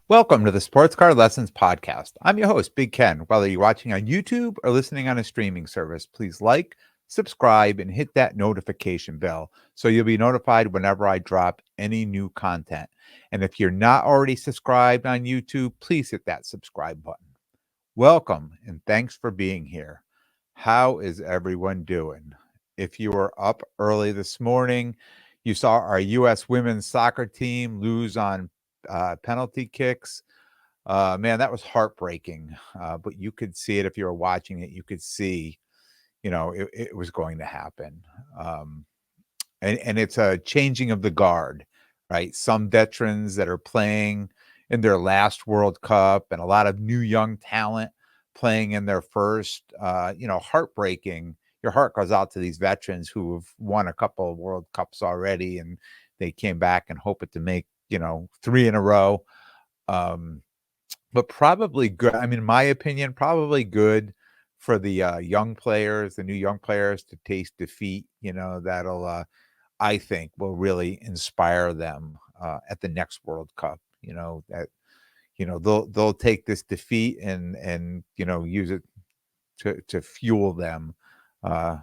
Welcome to the Sports Car Lessons Podcast. I'm your host, Big Ken. Whether you're watching on YouTube or listening on a streaming service, please like, subscribe, and hit that notification bell so you'll be notified whenever I drop any new content. And if you're not already subscribed on YouTube, please hit that subscribe button. Welcome and thanks for being here. How is everyone doing? If you were up early this morning, you saw our U.S. women's soccer team lose on penalty kicks. Man, that was heartbreaking. But you could see it if you were watching it. You could see, it was going to happen. And it's a changing of the guard, right? Some veterans that are playing in their last World Cup and a lot of new young talent playing in their first, heartbreaking. Your heart goes out to these veterans who have won a couple of World Cups already and they came back and hoping to make, three in a row. But probably good. I mean, in my opinion, probably good for the young players, the new young players to taste defeat. That'll I think will really inspire them at the next World Cup. They'll take this defeat and use it to fuel them uh,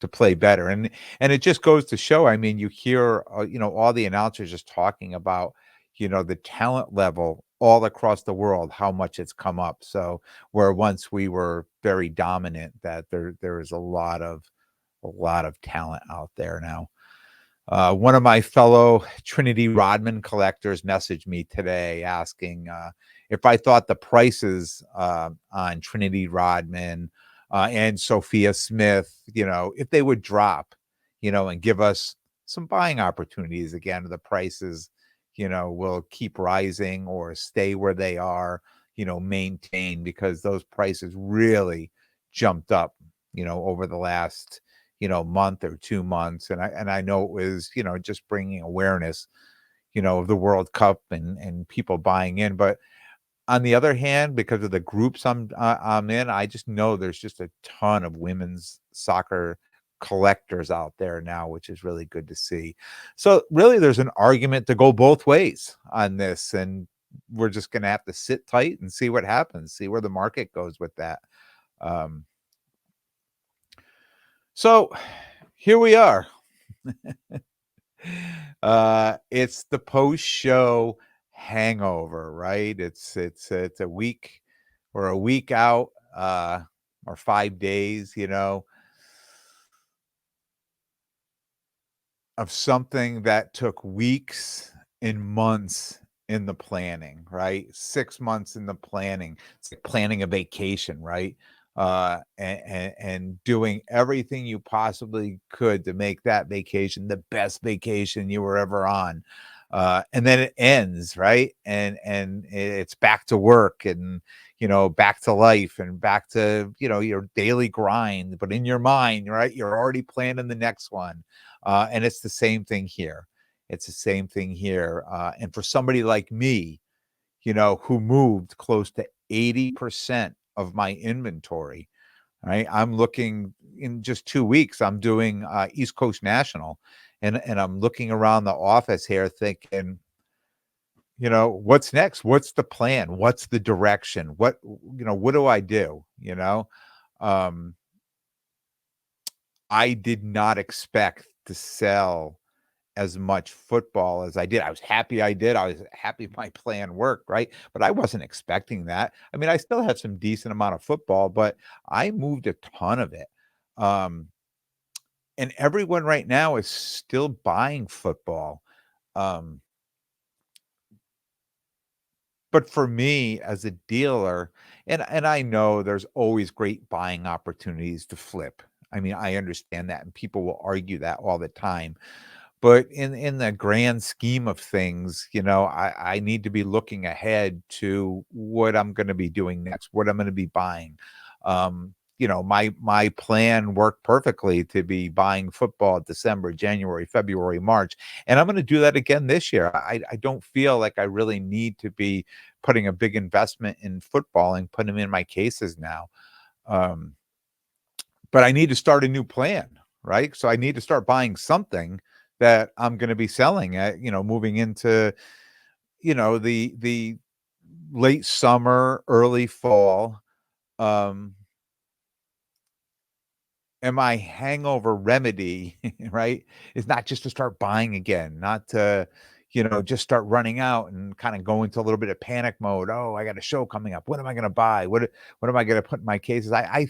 to play better. And it just goes to show. I mean, you hear all the announcers just talking about the talent level all across the world, how much it's come up. So where once we were very dominant, that there is a lot of talent out there now. One of my fellow Trinity Rodman collectors messaged me today asking if I thought the prices on Trinity Rodman and Sophia Smith, if they would drop, and give us some buying opportunities again. The prices, will keep rising or stay where they are, maintain, because those prices really jumped up, over the last month or 2 months. And I know it was, just bringing awareness, of the World Cup and people buying in. But on the other hand, because of the groups I'm in, I just know there's just a ton of women's soccer collectors out there now, which is really good to see. So really, there's an argument to go both ways on this, and we're just going to have to sit tight and see what happens, see where the market goes with that. Um, so here we are. It's the post-show hangover, right? It's a week or a week out, or 5 days, of something that took weeks and months in the planning, right? 6 months in the planning. It's like planning a vacation, right? And doing everything you possibly could to make that vacation the best vacation you were ever on. And then it ends, right? And it's back to work and back to life and back to your daily grind. But in your mind, right, you're already planning the next one. And it's the same thing here. It's the same thing here. And for somebody like me, who moved close to 80% of my inventory, right? I'm looking in just 2 weeks, I'm doing East Coast National. And I'm looking around the office here thinking, what's next? What's the plan? What's the direction? What do I do? Um, I did not expect to sell as much football as I did. I was happy I did. I was happy my plan worked, right? But I wasn't expecting that. I mean, I still have some decent amount of football, but I moved a ton of it. Um, and everyone right now is still buying football. Um, but for me as a dealer, and I know there's always great buying opportunities to flip. I mean, I understand that, and people will argue that all the time. But in the grand scheme of things, I need to be looking ahead to what I'm gonna be doing next, what I'm gonna be buying. My plan worked perfectly to be buying football December, January, February, March, and I'm gonna do that again this year. I don't feel like I really need to be putting a big investment in football and putting them in my cases now. Um, but I need to start a new plan, right? So I need to start buying something that I'm going to be selling at, moving into, the late summer, early fall. Um, and my hangover remedy, right, is not just to start buying again, not to, just start running out and kind of go into a little bit of panic mode. Oh, I got a show coming up. What am I going to buy? What am I going to put in my cases? I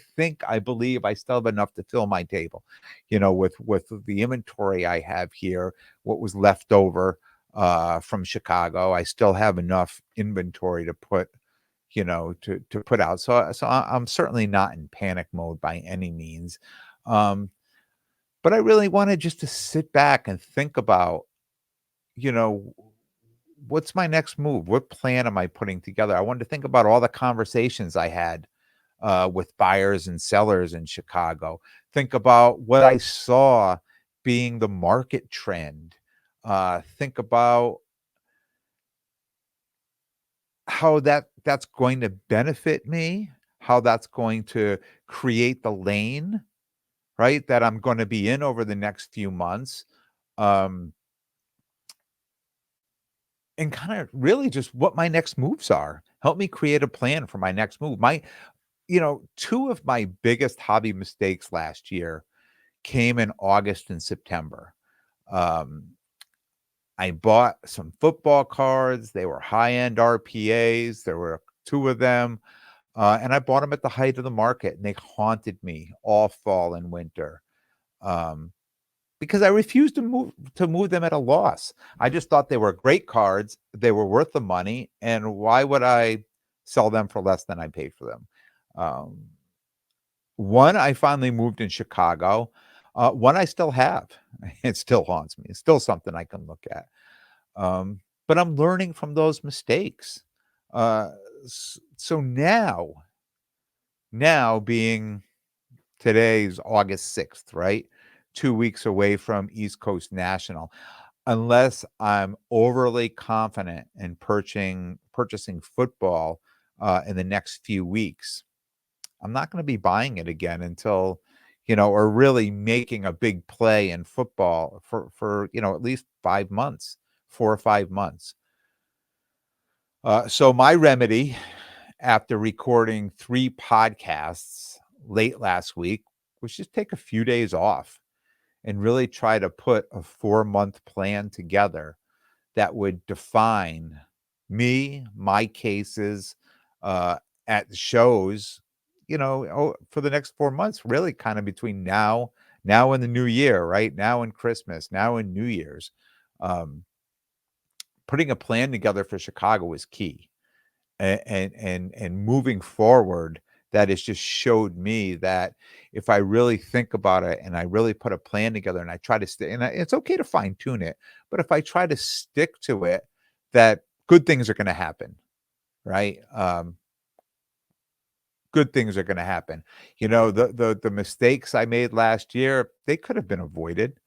believe I still have enough to fill my table, with the inventory I have here, what was left over from Chicago. I still have enough inventory to put to put out. I'm certainly not in panic mode by any means. Um, but I really wanted just to sit back and think about, you know, what's my next move? What plan am I putting together? I wanted to think about all the conversations I had with buyers and sellers in Chicago. Think about what I saw being the market trend. Think about how that's going to benefit me, how that's going to create the lane, right, that I'm gonna be in over the next few months, um, and kinda really just what my next moves are. Help me create a plan for my next move. 2 of my biggest hobby mistakes last year came in August and September. Um, I bought some football cards, they were high-end RPAs, there were 2 of them. And I bought them at the height of the market, and they haunted me all fall and winter, um, because I refused to move them at a loss. I just thought they were great cards, they were worth the money, and why would I sell them for less than I paid for them? Um, One I finally moved in Chicago, one I still have. It still haunts me. It's still something I can look at. But I'm learning from those mistakes. Uh, so now being today's August 6th, right? 2 weeks away from East Coast National. Unless I'm overly confident in purchasing football, in the next few weeks, I'm not gonna be buying it again until, or really making a big play in football for, at least 5 months, 4 or 5 months. So my remedy after recording 3 podcasts late last week was just take a few days off and really try to put a 4-month plan together that would define me, my cases, uh, at the shows, for the next 4 months, really kind of between now and the new year, right? Now and Christmas, now and New Year's. Um, Putting a plan together for Chicago is key. And moving forward, that has just showed me that if I really think about it and I really put a plan together and I try to stay, and it's okay to fine tune it, but if I try to stick to it, that good things are going to happen, right? Good things are gonna happen. The mistakes I made last year, they could have been avoided.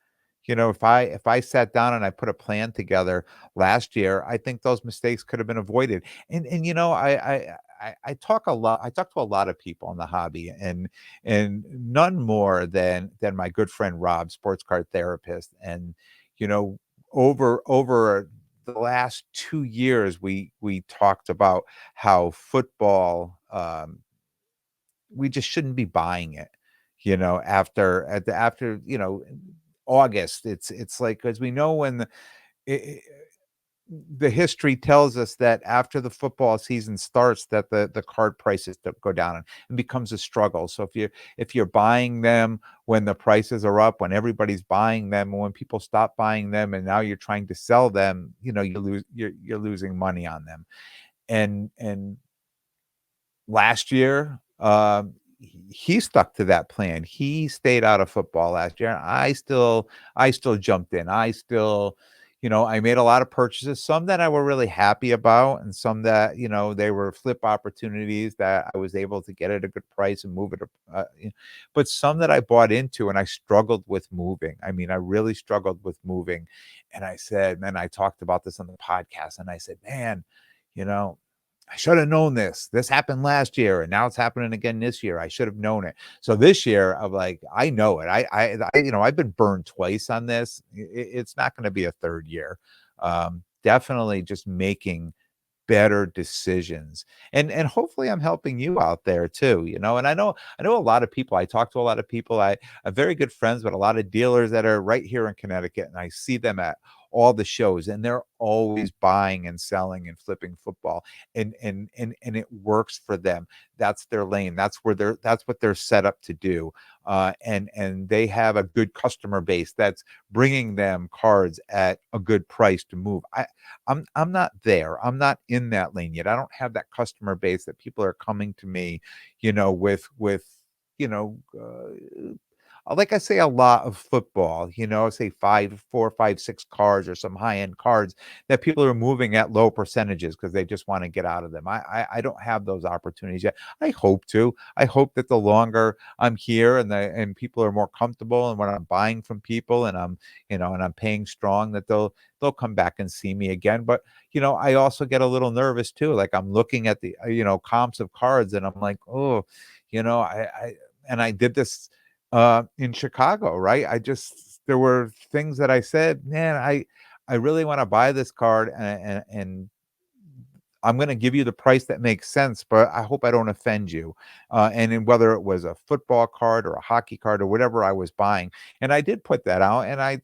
If I sat down and I put a plan together last year, I think those mistakes could have been avoided. And I talk a lot. I talk to a lot of people in the hobby, and none more than my good friend Rob, sports card therapist. And you know, over the last 2 years, we talked about how football. We just shouldn't be buying it, after August. It's like, because we know when I the history tells us that after the football season starts, that the card prices go down and becomes a struggle. So if you're buying them when the prices are up, when everybody's buying them, when people stop buying them, and now you're trying to sell them, you're losing money on them. And last year, he stuck to that plan. He stayed out of football last year. I still jumped in. I made a lot of purchases, some that I were really happy about, and some that, they were flip opportunities that I was able to get at a good price and move it. But some that I bought into, and I struggled with moving. I mean, I really struggled with moving. And I said, man, I talked about this on the podcast, and I said, man, you know, I should have known this. This happened last year, and now it's happening again this year. I should have known it. So this year, I'm like, I know it. I've been burned twice on this. It's not going to be a third year. Definitely just making better decisions. And hopefully I'm helping you out there too, and I know a lot of people. I talk to a lot of people. I have very good friends, but a lot of dealers that are right here in Connecticut, and I see them at all the shows, and they're always buying and selling and flipping football, and it works for them. That's their lane. That's what they're set up to do. And they have a good customer base that's bringing them cards at a good price to move. I'm not there. I'm not in that lane yet. I don't have that customer base that people are coming to me, with you know, like I say, a lot of football, say 4, 5, 6 cards or some high-end cards that people are moving at low percentages because they just want to get out of them. I don't have those opportunities yet. I hope to. I hope that the longer I'm here and people are more comfortable, and when I'm buying from people and I'm paying strong, that they'll come back and see me again. But I also get a little nervous too. Like I'm looking at the comps of cards, and I'm like, oh, I did this in Chicago, right? There were things that I said, man, I really want to buy this card, and I'm going to give you the price that makes sense, but I hope I don't offend you. And in whether it was a football card or a hockey card or whatever I was buying, and I did put that out, and I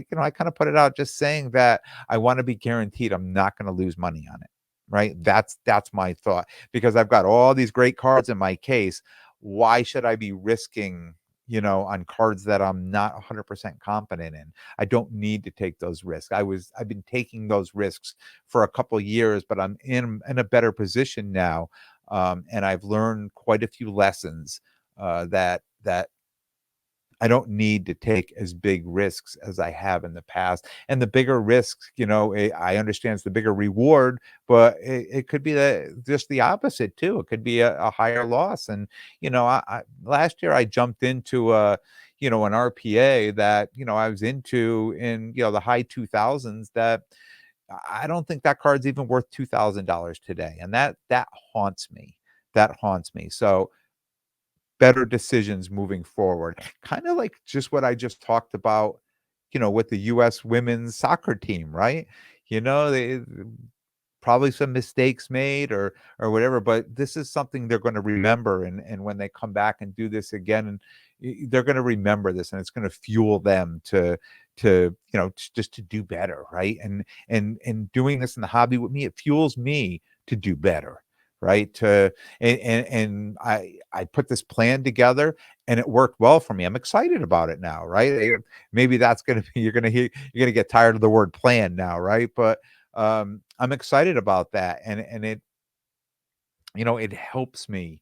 kind of put it out just saying that I want to be guaranteed I'm not going to lose money on it. Right? That's my thought, because I've got all these great cards in my case. Why should I be risking, on cards that I'm not 100% confident in? I don't need to take those risks. I've been taking those risks for a couple years, but I'm in a better position now, and I've learned quite a few lessons that I don't need to take as big risks as I have in the past. And the bigger risks, I understand it's the bigger reward, but it could be just the opposite too. It could be a higher loss. And last year I jumped into an RPA that I was into in the high 2000s. That I don't think that card's even worth $2,000 today, and that haunts me. That haunts me. So better decisions moving forward. Kind of like just what I just talked about, with the US women's soccer team, right? They probably some mistakes made or whatever, but this is something they're going to remember, and when they come back and do this again, and they're going to remember this, and it's going to fuel them just to do better, right? And doing this in the hobby with me, it fuels me to do better, right? And I put this plan together, and it worked well for me. I'm excited about it now, right? Maybe that's going to be, you're going to get tired of the word plan now, right? But I'm excited about that, and it helps me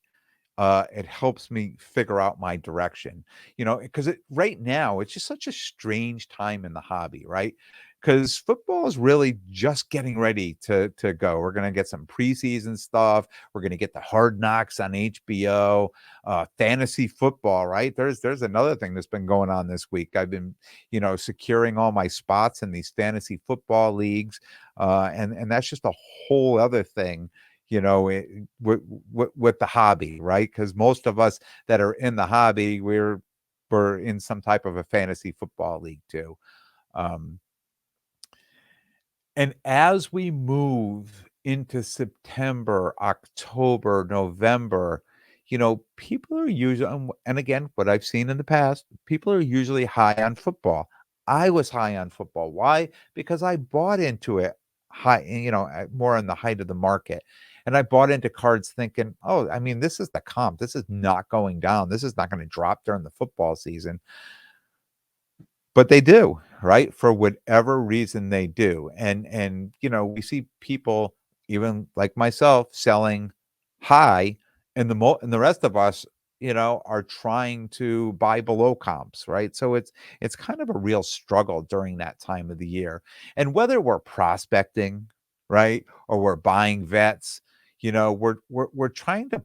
figure out my direction, because right now it's just such a strange time in the hobby, right? Because football is really just getting ready to go. We're gonna get some preseason stuff. We're gonna get the Hard Knocks on HBO, fantasy football, right? There's another thing that's been going on this week. I've been, securing all my spots in these fantasy football leagues, and that's just a whole other thing, with the hobby, right? Because most of us that are in the hobby, we're in some type of a fantasy football league too. Um, and as we move into September, October, November, people are usually, and again, what I've seen in the past, people are usually high on football. I was high on football. Why? Because I bought into it high, more in the height of the market. And I bought into cards thinking, oh, I mean, this is the comp. This is not going down. This is not going to drop during the football season. But they do, right? For whatever reason they do. And we see people, even like myself, selling high, and the rest of us, are trying to buy below comps, right? So it's kind of a real struggle during that time of the year. And whether we're prospecting, right, or we're buying vets, we're trying to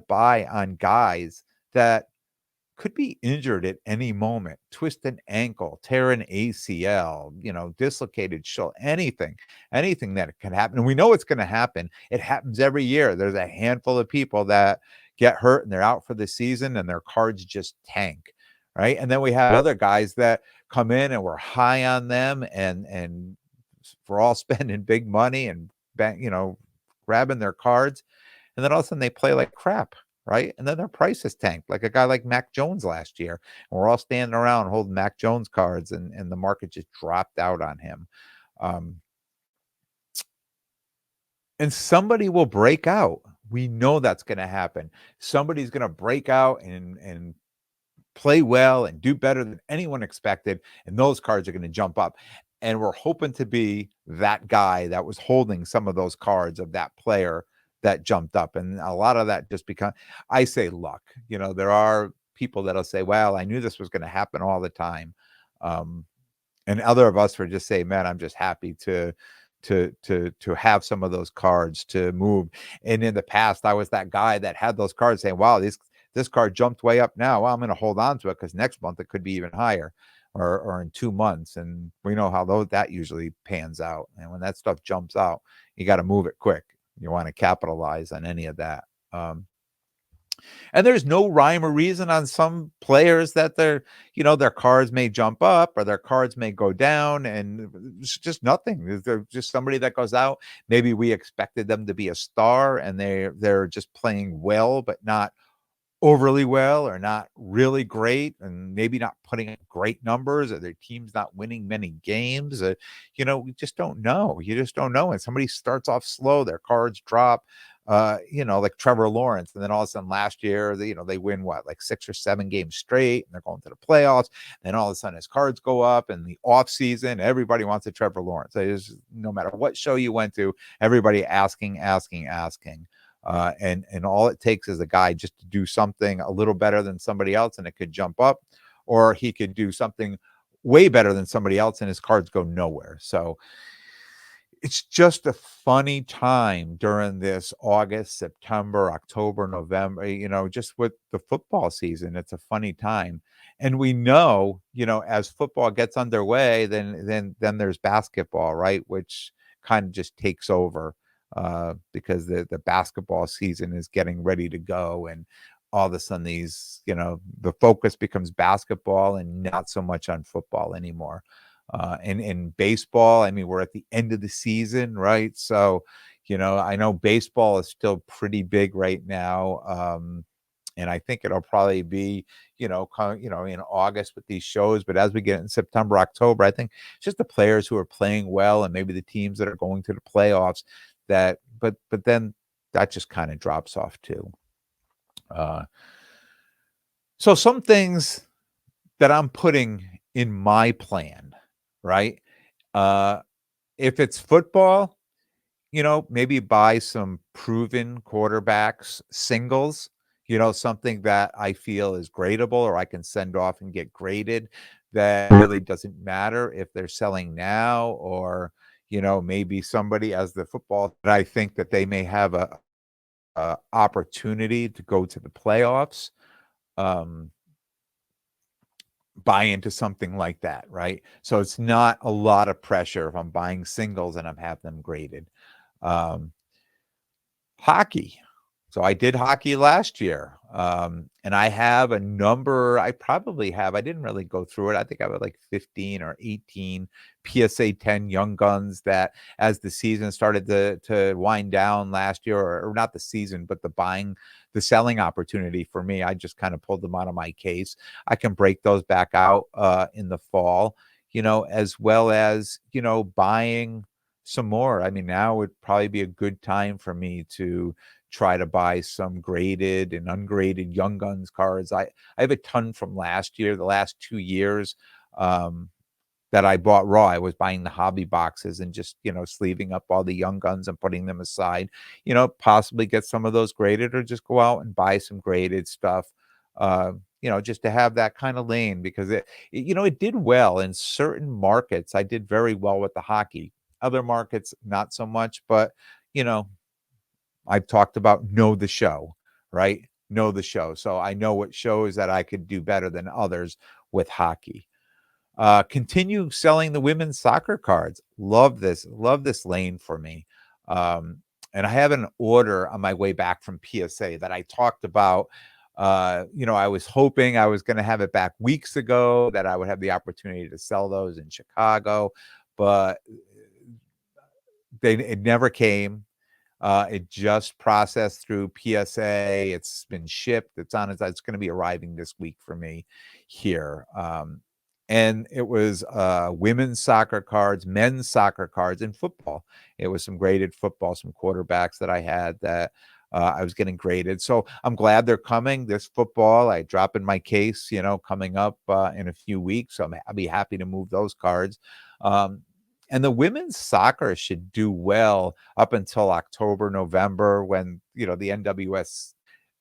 buy on guys that could be injured at any moment, twist an ankle, tear an ACL, dislocated shoulder, anything that can happen. And we know it's going to happen. It happens every year. There's a handful of people that get hurt and they're out for the season and their cards just tank. Right. And then we have other guys that come in and we're high on them, and we're all spending big money and grabbing their cards, and then all of a sudden they play like crap, right? And then their prices tank, like a guy like Mac Jones last year. And we're all standing around holding Mac Jones cards, and the market just dropped out on him. Um, and somebody will break out. We know that's going to happen. Somebody's going to break out and play well and do better than anyone expected, and those cards are going to jump up. And we're hoping to be that guy that was holding some of those cards of that player that jumped up. And a lot of that just become, I say, luck. There are people that'll say, well, I knew this was going to happen all the time. And other of us were just saying, man, I'm just happy to have some of those cards to move. And in the past, I was that guy that had those cards saying, wow, this card jumped way up now. Well, I'm going to hold on to it because next month it could be even higher, or in 2 months. And we know how that usually pans out. And when that stuff jumps out, you got to move it quick. You want to capitalize on any of that. And there's no rhyme or reason on some players that their cards may jump up or their cards may go down, and it's just nothing. They're just somebody that goes out. Maybe we expected them to be a star, and they're just playing well, but not overly well, or not really great, and maybe not putting up great numbers, or their team's not winning many games. We just don't know. You just don't know. And somebody starts off slow, their cards drop, like Trevor Lawrence. And then all of a sudden last year, they win like 6 or 7 games straight, and they're going to the playoffs. Then all of a sudden his cards go up, and the off season, everybody wants a Trevor Lawrence. No matter what show you went to, everybody asking. And all it takes is a guy just to do something a little better than somebody else, and it could jump up, or he could do something way better than somebody else, and his cards go nowhere. So it's just a funny time during this August, September, October, November, just with the football season. It's a funny time. And we know, as football gets underway, then there's basketball, right? Which kind of just takes over, because the basketball season is getting ready to go. And all of a sudden the focus becomes basketball and not so much on football anymore. And in baseball, I mean, we're at the end of the season, right? So, I know baseball is still pretty big right now. And I think it'll probably be, in August with these shows. But as we get in September, October, I think it's just the players who are playing well, and maybe the teams that are going to the playoffs, but then that just kind of drops off too. So some things that I'm putting in my plan, right? If it's football, maybe buy some proven quarterbacks singles, something that I feel is gradable, or I can send off and get graded, that really doesn't matter if they're selling now, or, maybe somebody as the football that I think that they may have a opportunity to go to the playoffs. Buy into something like that, right? So it's not a lot of pressure if I'm buying singles and I'm having them graded. Hockey. So I did hockey last year. And I have a number, I didn't really go through it. I think I had like 15 or 18 PSA 10 young guns that, as the season started to wind down last year, or not the season, but the selling opportunity for me, I just kind of pulled them out of my case. I can break those back out in the fall, as well as, buying some more. I mean, now would probably be a good time for me to try to buy some graded and ungraded young guns cards. I have a ton from last year, the last 2 years, that I bought raw. I was buying the hobby boxes and just, sleeving up all the young guns and putting them aside, possibly get some of those graded, or just go out and buy some graded stuff, just to have that kind of lane, because it did well in certain markets. I did very well with the hockey. Other markets, not so much, but, I've talked about know the show, right? Know the show. So I know what shows that I could do better than others with hockey. Continue selling the women's soccer cards. Love this lane for me. And I have an order on my way back from PSA that I talked about. I was hoping I was going to have it back weeks ago, that I would have the opportunity to sell those in Chicago, but it never came. It just processed through PSA. It's been shipped. It's going to be arriving this week for me here. And it was women's soccer cards, men's soccer cards, and football. It was some graded football, some quarterbacks that I had that I was getting graded. So I'm glad they're coming. This football, I drop in my case, coming up in a few weeks. So I'll be happy to move those cards. Um, and the women's soccer should do well up until October, November, when the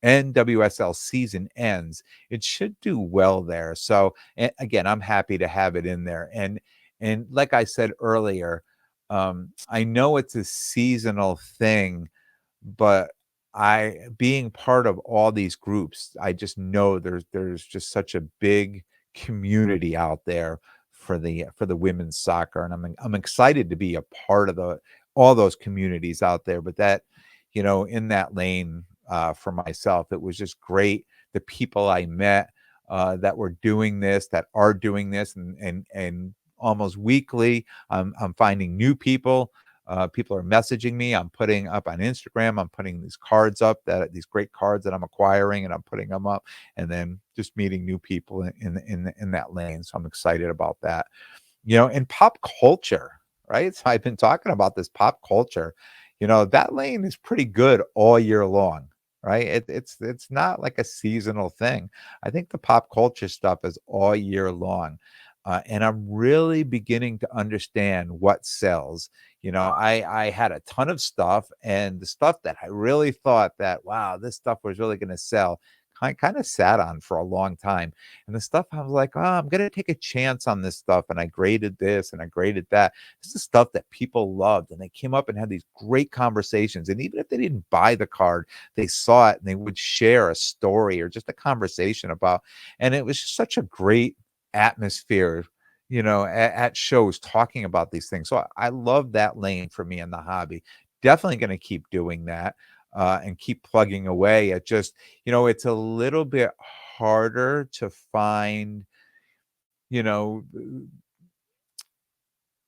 NWSL season ends. It should do well there. So again, I'm happy to have it in there. And like I said earlier, I know it's a seasonal thing, but being part of all these groups, I just know there's just such a big community out there for the women's soccer, and I'm excited to be a part of all those communities out there. But that, in that lane, for myself, it was just great. The people I met that were doing this, that are doing this, and almost weekly, I'm finding new people. People are messaging me. I'm putting up on Instagram. I'm putting these cards up, these great cards that I'm acquiring, and I'm putting them up, and then just meeting new people in that lane. So I'm excited about that. And pop culture, right? So I've been talking about this pop culture. That lane is pretty good all year long, right? It's not like a seasonal thing. I think the pop culture stuff is all year long. And I'm really beginning to understand what sells. I had a ton of stuff, and the stuff that I really thought that, wow, this stuff was really going to sell, kind of sat on for a long time. And the stuff I was like, oh, I'm going to take a chance on this stuff. And I graded this and I graded that. This is stuff that people loved. And they came up and had these great conversations. And even if they didn't buy the card, they saw it and they would share a story or just a conversation about. And it was just such a great atmosphere, at shows talking about these things. So I love that lane for me in the hobby. Definitely going to keep doing that. And keep plugging away at just, it's a little bit harder to find, you know,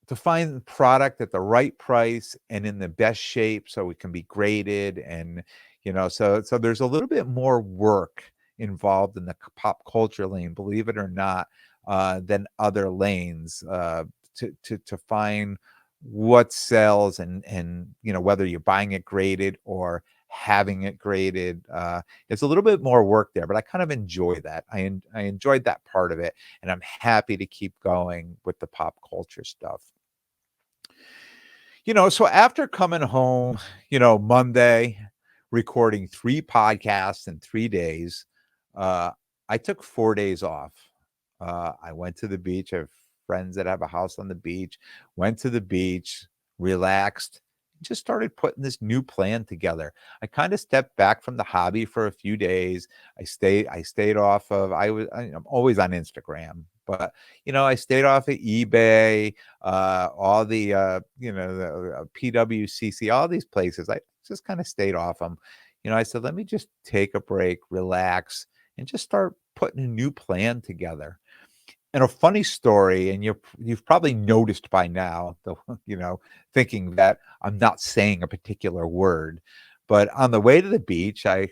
to find the product at the right price and in the best shape so it can be graded. And, so there's a little bit more work involved in the pop culture lane, believe it or not, than other lanes, to find what sells, and whether you're buying it graded or having it graded. It's a little bit more work there, but I kind of enjoy that. I enjoyed that part of it, and I'm happy to keep going with the pop culture stuff. So after coming home, Monday, recording 3 podcasts in 3 days, uh, I took 4 days off. I went to the beach. I have friends that have a house on the beach. Went to the beach, relaxed, just started putting this new plan together. I kind of stepped back from the hobby for a few days. I stayed off of I'm always on Instagram, but I stayed off of eBay, all the the PWCC, all these places. I just kind of stayed off them. I said, let me just take a break, relax, and just start putting a new plan together. And a funny story, and you've probably noticed by now, thinking that I'm not saying a particular word, but on the way to the beach, I'm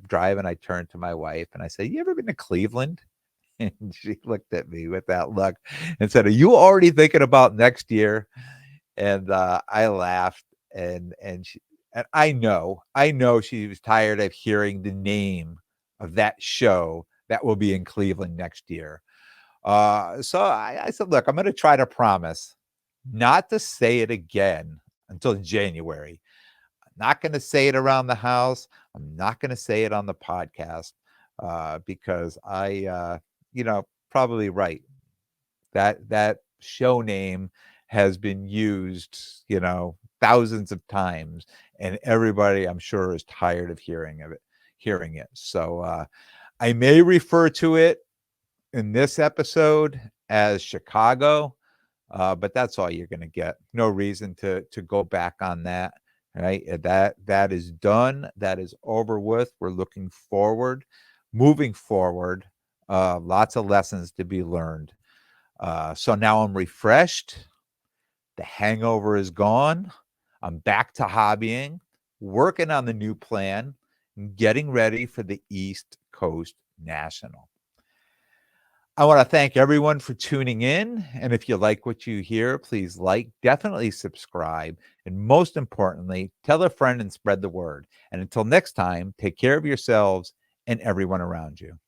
driving, I turned to my wife and I said, "You ever been to Cleveland?" And she looked at me with that look and said, "Are you already thinking about next year?" And I laughed, and I know she was tired of hearing the name of that show that will be in Cleveland next year. So I said, look, I'm going to try to promise not to say it again until January. I'm not going to say it around the house. I'm not going to say it on the podcast, because probably right. That show name has been used, thousands of times, and everybody, I'm sure, is tired of hearing it. So I may refer to it in this episode as Chicago, but that's all you're going to get. No reason to go back on that. Right? That is done. That is over with. We're looking forward, moving forward. Lots of lessons to be learned. So now I'm refreshed. The hangover is gone. I'm back to hobbying, working on the new plan, and getting ready for the East Coast National. I want to thank everyone for tuning in. And if you like what you hear, please like, definitely subscribe, and most importantly, tell a friend and spread the word. And until next time, take care of yourselves and everyone around you.